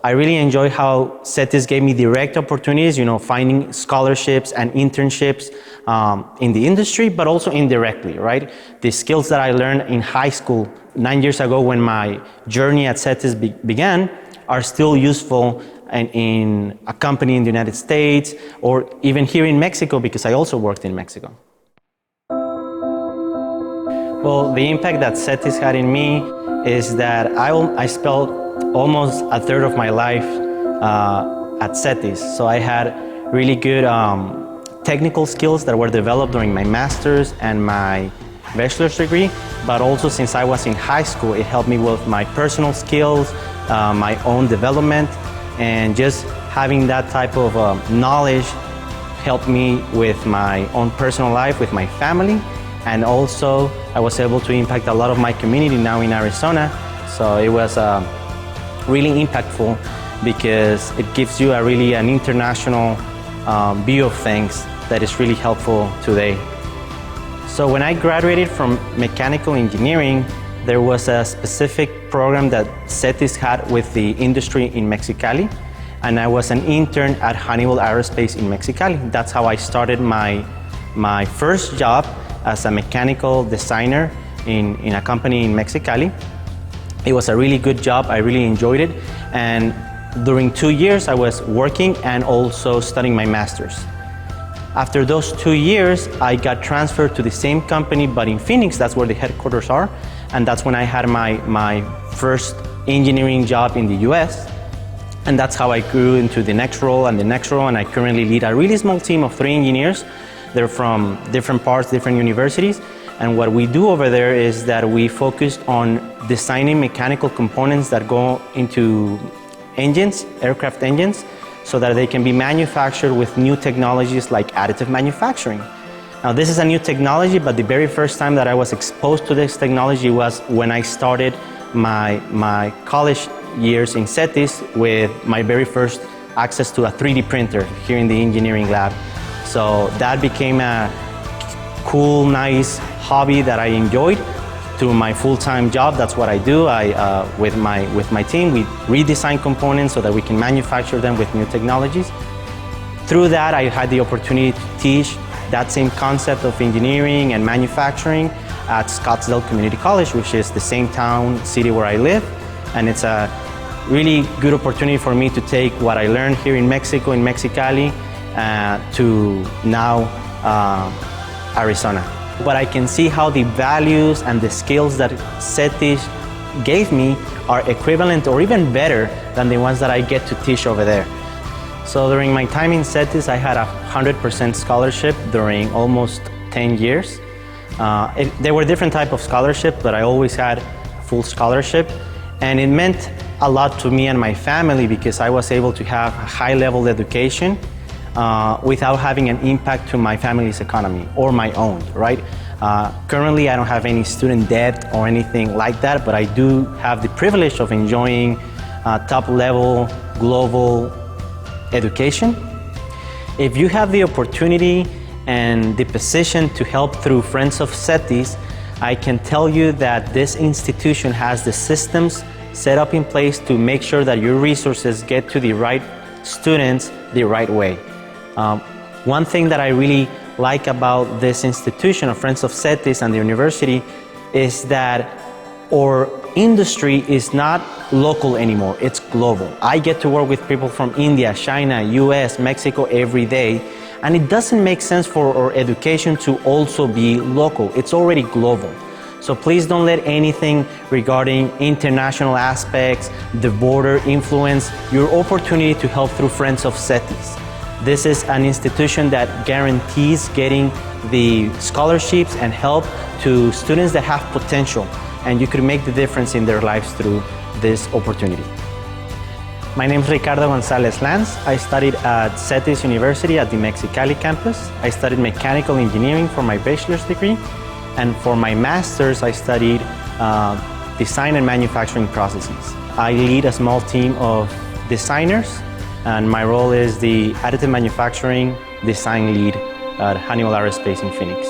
I really enjoy how CETYS gave me direct opportunities, finding scholarships and internships in the industry, but also indirectly, right? The skills that I learned in high school 9 years ago when my journey at CETYS began are still useful in a company in the United States or even here in Mexico, because I also worked in Mexico. Well, the impact that CETYS had in me is that I spent almost a third of my life at CETYS. So I had really good technical skills that were developed during my master's and my bachelor's degree, but also since I was in high school, it helped me with my personal skills, my own development, and just having that type of knowledge helped me with my own personal life, with my family, and also I was able to impact a lot of my community now in Arizona. So it was really impactful because it gives you an international view of things that is really helpful today. So when I graduated from mechanical engineering, there was a specific program that CETYS had with the industry in Mexicali, and I was an intern at Honeywell Aerospace in Mexicali. That's how I started my first job as a mechanical designer in a company in Mexicali. It was a really good job, I really enjoyed it, and during 2 years I was working and also studying my master's. After those 2 years, I got transferred to the same company, but in Phoenix, that's where the headquarters are, and that's when I had my first engineering job in the US, and that's how I grew into the next role and the next role, and I currently lead a really small team of 3 engineers. They're from different parts, different universities, and what we do over there is that we focus on designing mechanical components that go into engines, aircraft engines, so that they can be manufactured with new technologies like additive manufacturing. Now, this is a new technology, but the very first time that I was exposed to this technology was when I started my college years in CETYS with my very first access to a 3D printer here in the engineering lab. So that became a cool, nice hobby that I enjoyed to my full-time job. That's what I do. With my team, we redesign components so that we can manufacture them with new technologies. Through that, I had the opportunity to teach that same concept of engineering and manufacturing at Scottsdale Community College, which is the same city where I live. And it's a really good opportunity for me to take what I learned here in Mexico, in Mexicali, to now Arizona. But I can see how the values and the skills that CETYS gave me are equivalent or even better than the ones that I get to teach over there. So during my time in CETYS, I had 100% scholarship during almost 10 years. There were different types of scholarships, but I always had full scholarship. And it meant a lot to me and my family because I was able to have a high-level education without having an impact to my family's economy or my own, right? Currently, I don't have any student debt or anything like that, but I do have the privilege of enjoying top-level global education. If you have the opportunity and the position to help through Friends of CETYS, I can tell you that this institution has the systems set up in place to make sure that your resources get to the right students the right way. One thing that I really like about this institution of Friends of CETYS and the university is that our industry is not local anymore, it's global. I get to work with people from India, China, US, Mexico every day, and it doesn't make sense for our education to also be local. It's already global. So please don't let anything regarding international aspects, the border influence your opportunity to help through Friends of CETYS. This is an institution that guarantees getting the scholarships and help to students that have potential, and you could make the difference in their lives through this opportunity. My name is Ricardo Gonzalez Lanz. I studied at CETYS University at the Mexicali campus. I studied mechanical engineering for my bachelor's degree, and for my master's I studied design and manufacturing processes. I lead a small team of designers, and my role is the additive manufacturing design lead at Honeywell Aerospace in Phoenix.